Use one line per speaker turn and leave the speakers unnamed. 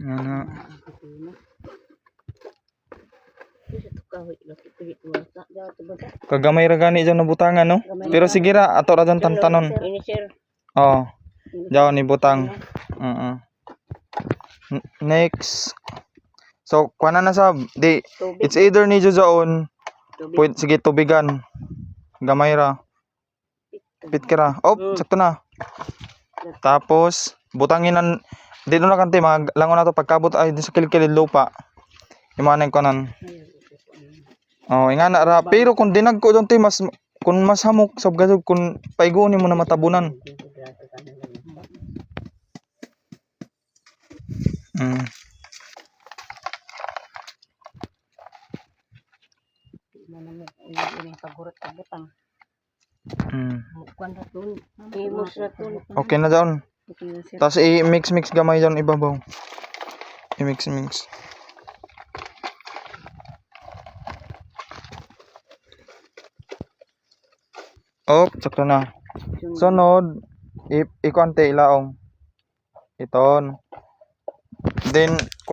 Ano. Kagamay ra gani dyan na butangan, no? Pero sige ra, ato ra dyan tantanon. Oh, dyan ni butang. Next. So, kuha na sa, it's either ni Jojaon, pwede, sige, tubigan. Gamay ra. Pit ka ra. Oh, sakto na. Tapos, butangin na, dito na kanti, langon na to pagkabot, ay, di sa kilid-kilid lupa. Imanin ko nan. Oh, ingana ra. Pero kung dinag ko doon, kung mas hamok, sabgasog, kung paigunin mo na matabunan. Okay na daw. Tapos i-mix gamay doon ibabaw. I-mix. Oh, sakto na. Sunod, i-konti ilaong. Iton. Then